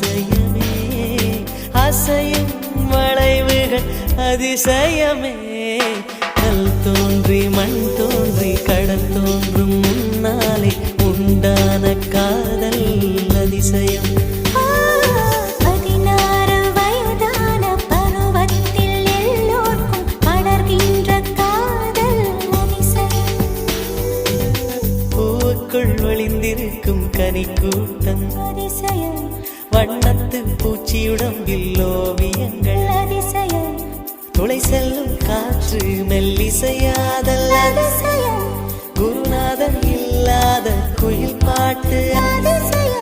அதிசயமே அசையும் வளைவுகள் அதிசயமே கல் தோன்றி மண் தோன்றி கடல் தோன்றும் முன்னாலே உண்டான காதல் அதிசயம். 16 வயதான பருவத்தில் எல்லோருக்கும் படர்கின்ற காதல் அதிசயம். பூவுக்குள் ஒளிந்திருக்கும் கனிக்கூட்டம் அதிசயம் வண்ணத்து பூச்சியுடம்பில் ஓவியங்கள் அதிசயம் துளை செல்லும் காற்று மெல்லிசையாதல் அதிசயம் குருநாதன் இல்லாத குயில் பாட்டு அதிசயம்.